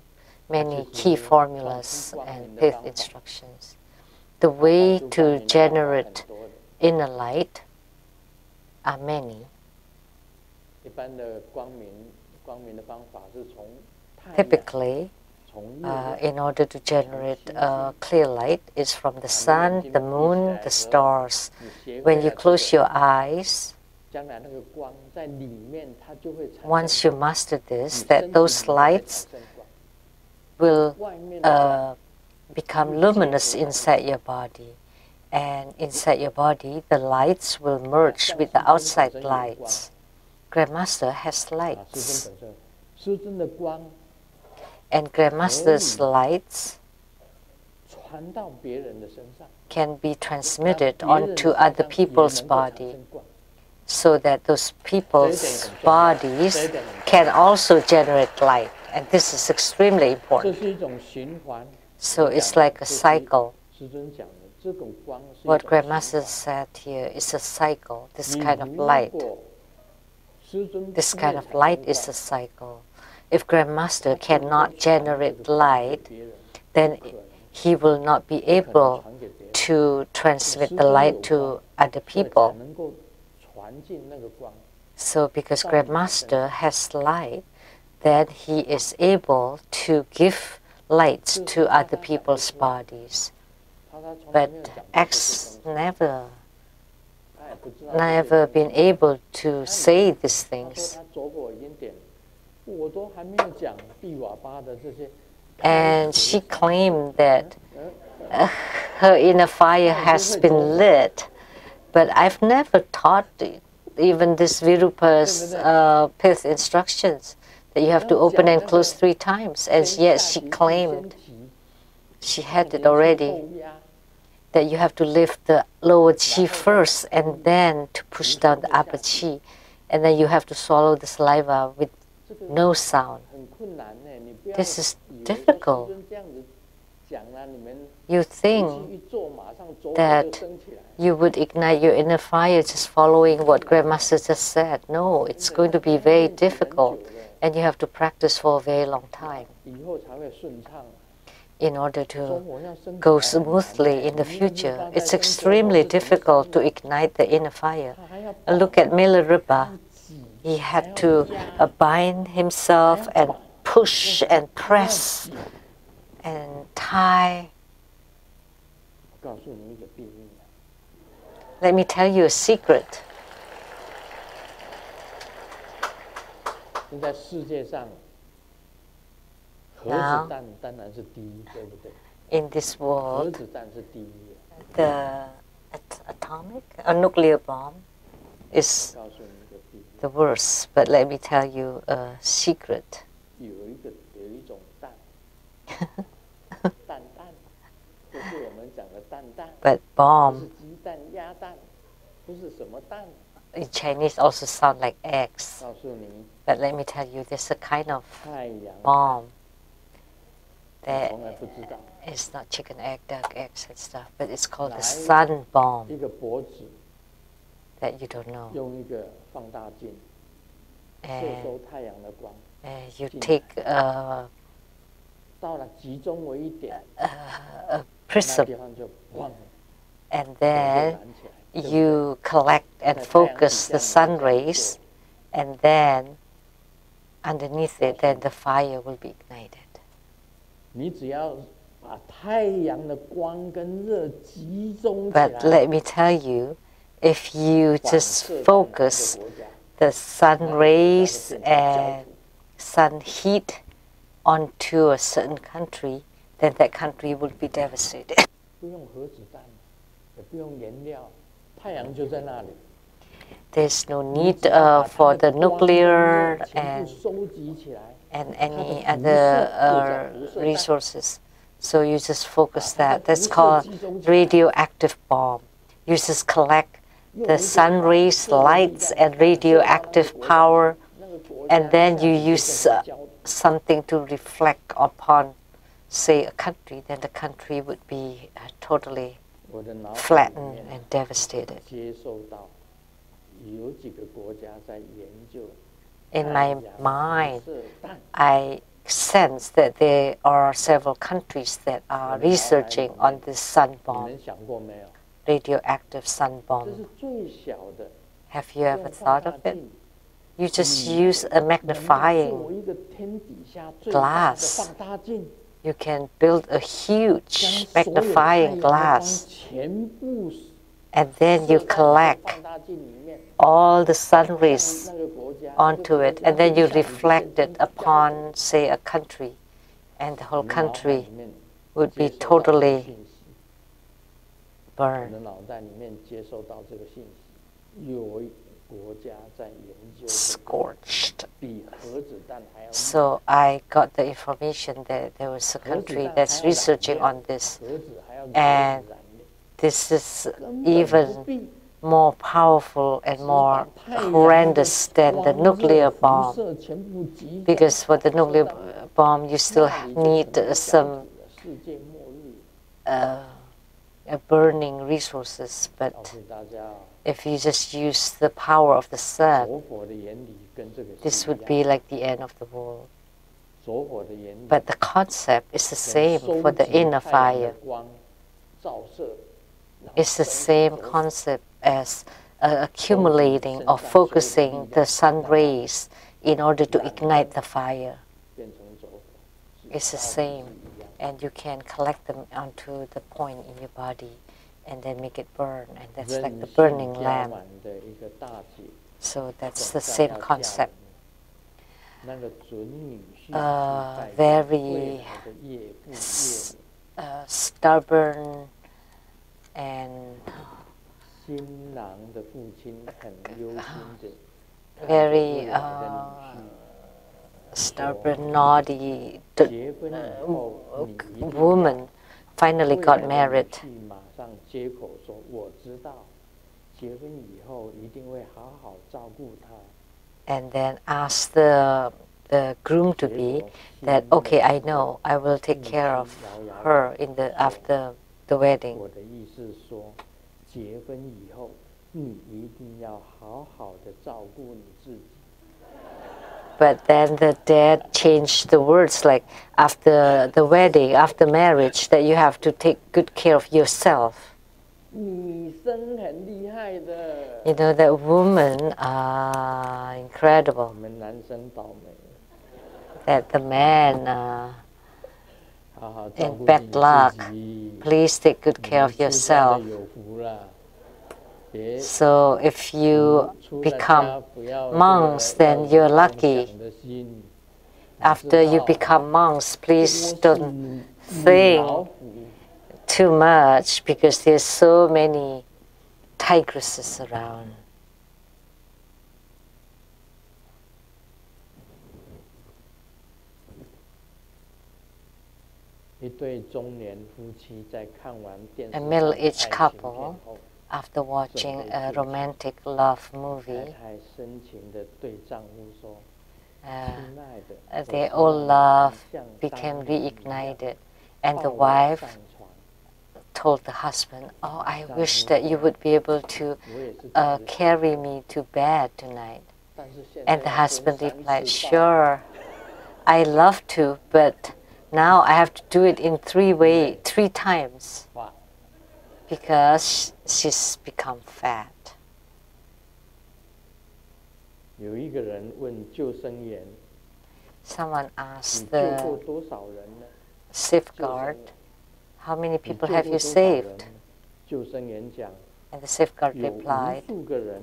many key formulas and pith instructions. The way to generate inner light are many. Typically, in order to generate clear light is from the sun, the moon, the stars. When you close your eyes, once you master this, that those lights will become luminous inside your body. And inside your body, the lights will merge with the outside lights. Grandmaster has lights. And Grandmaster's lights can be transmitted onto other people's body, so that those people's bodies can also generate light. And this is extremely important. So it's like a cycle. What Grandmaster said here is a cycle, this kind of light. This kind of light is a cycle. If Grandmaster cannot generate light, then he will not be able to transmit the light to other people. So because Grandmaster has light, then he is able to give lights to other people's bodies. But X never been able to say these things. And she claimed that her inner fire has been lit, but I've never taught even this Virupa's pith instructions that you have to open and close 3 times, and yet she claimed she had it already, that you have to lift the lower chi first and then to push down the upper chi, and then you have to swallow the saliva with no sound. This is difficult. You think that you would ignite your inner fire just following what Grandmaster just said. No, it's going to be very difficult, and you have to practice for a very long time in order to go smoothly in the future. It's extremely difficult to ignite the inner fire. Look at Milarepa. He had to bind himself and push and press and tie. Let me tell you a secret. Now, in this world, the atomic or nuclear bomb is the worst. But let me tell you a secret. But bomb in Chinese also sound like eggs. But let me tell you, there's a kind of bomb that is not chicken egg, duck eggs and stuff, but it's called the sun bomb that you don't know. And you take a prism and then you collect and focus the sun rays, and then underneath it, then the fire will be ignited. 你只要把太阳的光跟热集中起来。 But let me tell you, if you just focus the sun rays and sun heat onto a certain country, then that country will be devastated. 不用核子弹，也不用燃料，太阳就在那里。 There's no need for the nuclear and any other resources. So you just focus that. That's called radioactive bomb. You just collect the sun rays, lights, and radioactive power, and then you use something to reflect upon, say, a country. Then the country would be totally flattened and devastated. In my mind, I sense that there are several countries that are researching on this sun bomb, radioactive sun bomb. Have you ever thought of it? You just use a magnifying glass. You can build a huge magnifying glass, and then you collect all the sun rays onto it, and then you reflect it upon, say, a country, and the whole country would be totally burned, scorched. So I got the information that there was a country that's researching on this, and this is even more powerful and more horrendous than the nuclear bomb, because for the nuclear bomb you still need some burning resources, but if you just use the power of the sun, this would be like the end of the world. But the concept is the same for the inner fire. It's the same concept as accumulating or focusing the sun rays in order to ignite the fire. It's the same, and you can collect them onto the point in your body and then make it burn, and that's like the burning lamp. So that's the same concept. Very stubborn and very stubborn, naughty woman finally got married. And then asked the groom-to-be that, okay, I know, I will take care of her after the wedding. But then the dad changed the words, like after the wedding, after marriage, that you have to take good care of yourself. You know, that women are incredible. That the man in bad luck, please take good care of yourself. So if you become monks, then you're lucky. After you become monks, please don't think too much, because there's so many tigresses around. A middle-aged couple, after watching a romantic love movie, their old love became reignited, and the wife told the husband, "Oh, I wish that you would be able to carry me to bed tonight." And the husband replied, "Sure, I love to, but now I have to do it in three times." because she's become fat. 有一个人问救生员， Someone 你 asked 救过 the 多少人呢？ safeguard, how many 你 people 救 have 过 you 多少人 saved? 呢？救生员讲， And the safeguard 有无 replied, 数个人，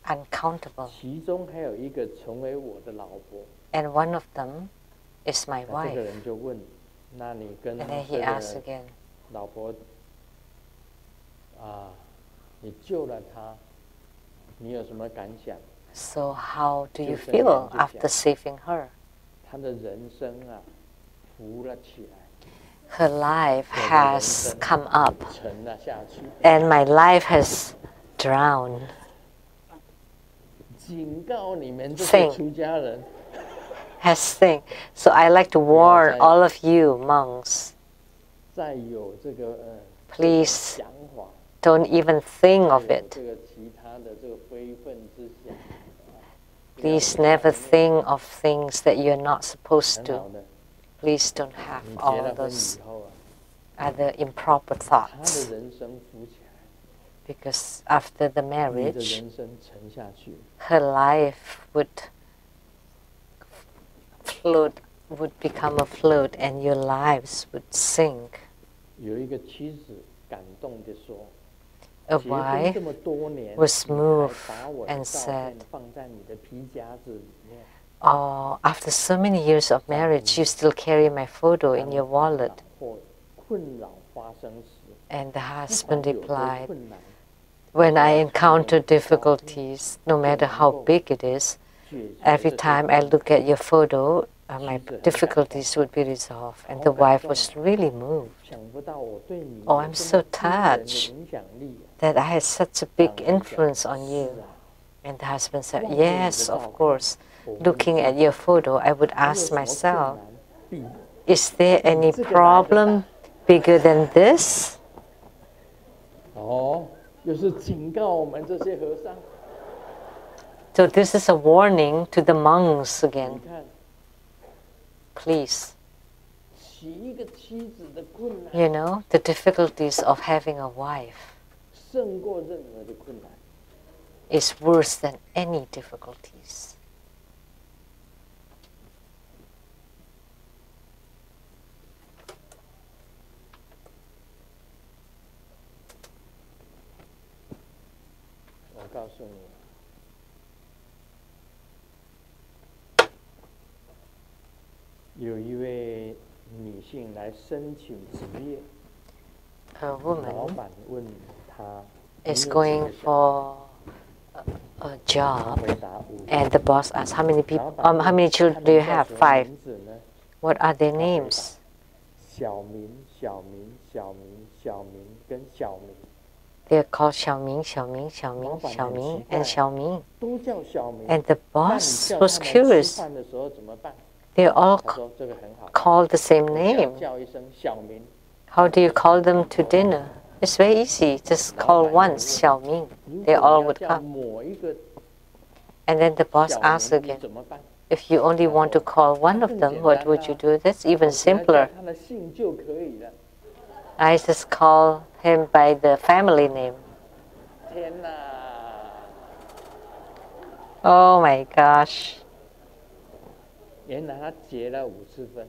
uncountable. 其中还有一个成为我的老婆。 And one of them is my 那这个 wife. 人就问，那你跟 And then 这 he asked 个 again, 老婆啊，你救了她，你有什么感想？ so how do you 救生员 feel 就 after 讲， saving her? 她的人生啊，浮了起来， Her life 我的人 has 生 come up 沉了下去。 and my life has drowned. 警告你们这些出家人， Has sink. So I like to warn all of you monks, 再有这个please 想法， don't even think of 再有 it. 这个其他的这个非分之想， Please never think of things that you're not supposed 很 to. 好的。 Please don't have 你结 all 了婚 those 以后啊， other improper 他的 thoughts. 人生浮起来， Because after the 你的 marriage, 人生沉下去。 her life would float, would become a float, and your lives would sink. 有一个妻子感动地说： A 结婚 wife 这么多年， was 你还 moved 把我的 and 照片 said, 放在你的皮夹子里面， "Oh, after so many years of marriage, you still carry my photo in your wallet." 或困扰发生时， And the 不管 husband 有多 replied, 困难， "When I encounter difficulties, no matter how big it is, 解决 every 这些 time I look at your photo, my difficulties would be resolved." And the wife was really moved 想不到我对你 Oh, 有 I'm 这 so 么惊人的 touched 影响力啊。 that I had such a big 丈夫讲 influence on 是 you. 啊， And the husband said, 望着你的 "Yes, 照 of 片， course." 我问 Looking 自 at 己 your photo, I would 还有 ask 什么困 myself, 难比 is there any 这个来得大？ problem bigger than this? 哦，又是警告我们这些和尚。 So this is a warning to the monks 你 again. 看， Please, 娶一个妻子的困难， you know, the difficulties of having a wife 胜过任何的困难。 is worse than any difficulties. 我告诉你，有一位女性来申请职业， A 老 woman 板问她 is 你有几 going 个小 for a job, 回答5 and the boss asks, "How many 老 people? 板 How many 问 children 他 do 们 you 叫 have? 什么 5. 名字呢？ What are their 他回答 names?" 小明、小明、小明、小明跟小明， They're called Xiaoming, Xiaoming, Xiaoming, 老板很 Xiaoming, 奇怪。 and Xiaoming. 都叫小明。 And the 那你 boss 叫 was 他们吃 curious. 饭的时候怎么办？ They're all 他说这个很好， called the same 我 name. 叫一声小明， How do you call them to dinner? It's very easy. Just call once Xiaoming. 如 They 果 all 你要 would 叫 come. 某一个 And then the boss 小 asks 明，你 again, 怎么办？ if you only want to call one of them, what would you do? That's even 我只要叫 simpler. 他的姓就可以了。 I just call him by the family name. 天哪！ Oh my gosh. 原来他结了5次婚，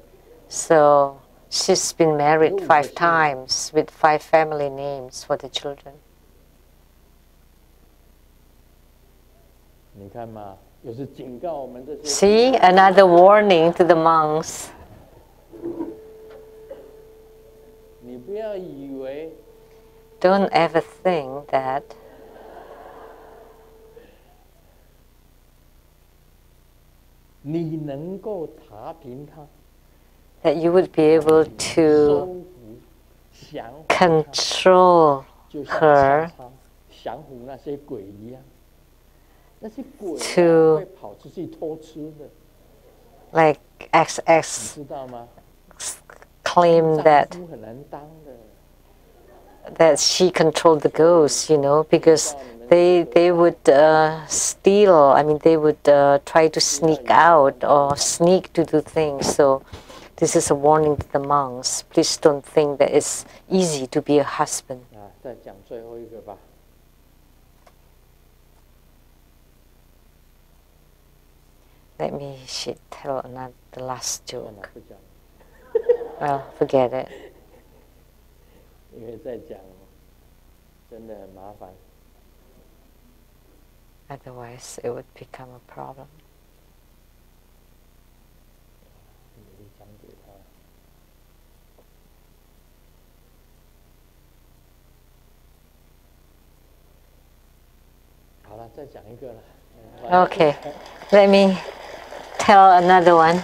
So she's been married Oh, 5 I see. times with 5 family names for the children. 你看嘛，又是警告我们这些。 See, another warning to the monks. 你不要以为 Don't ever think that 你能够打平他， that you would be able 收 to 服、降服 control 就像 her 常常降服那些鬼一样。那些鬼、啊、 to 会跑出去偷吃的， like 你 XX 知道吗？ claim 丈 that 夫很难当的。 that she controlled the ghosts, you know, because they would steal. I mean, they would try to sneak out or sneak to do things. So this is a warning to the monks. Please don't think that it's easy to be a husband. 啊，再讲最后一个吧。Let me tell the last 算了， joke. 不讲， Well, forget it. 因为再讲真的很麻烦。 Otherwise, it would become a problem. 你讲给他。好了，再讲一个了。Okay, let me tell another one.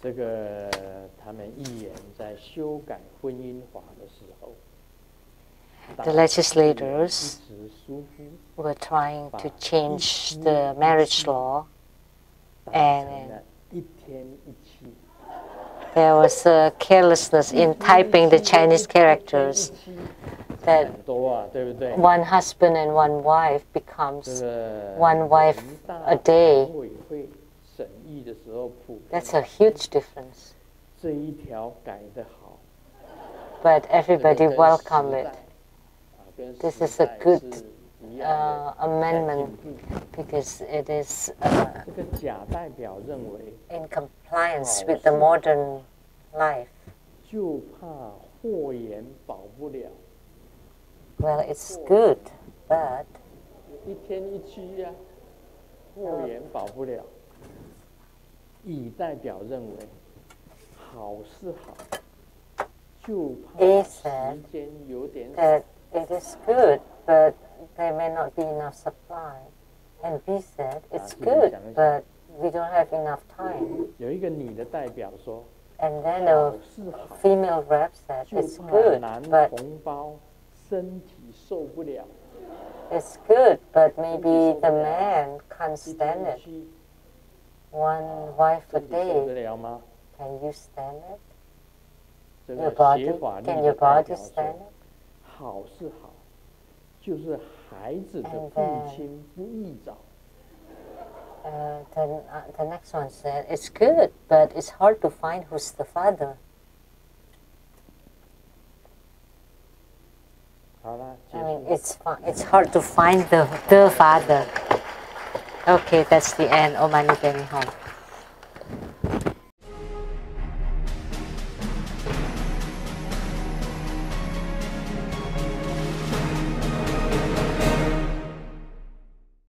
这个他们议员在修改婚姻法的时候， The legislators were trying to change the marriage law, and 一天一妻。 there was a carelessness in typing the Chinese characters that 很多啊，对不对？ one husband and one wife becomes 这个 one wife a day. 委会审议的时候，普遍 That's a huge difference. 这一条改得好， But everybody 这个跟 welcome 时 it. 代跟 This 时 is a 代 good 是一样的 amendment 在进步。 because it is 这个甲代表认为， in compliance with the modern life. 就怕祸延保不了。 Well, it's good, but 一天一妻呀，祸延保不了。乙代表认为，好是好，就怕 A 时 said 间有点少。 that it is good, but there may not be enough supply. And B said it's good, but we don't have enough time. 有一个女的代表说， And then 好 a 是好， female rep said 就 it's 怕 good, 男 but 同胞身体受不了。 it's good, but maybe the man can't stand it. 妻 One wife a 身体受得 day, 了吗？ can you stand it? 这 Your 个 body, 学法律 can 的 your 代 body 表 stand 说 it?，好是好，就是孩子的 And 父 then- 亲不易找。 The next one said it's good, but it's hard to find who's the father. 好了，结 I mean, 束。 it's hard to find the father. Okay, that's the end. Om Mani Padme Hum.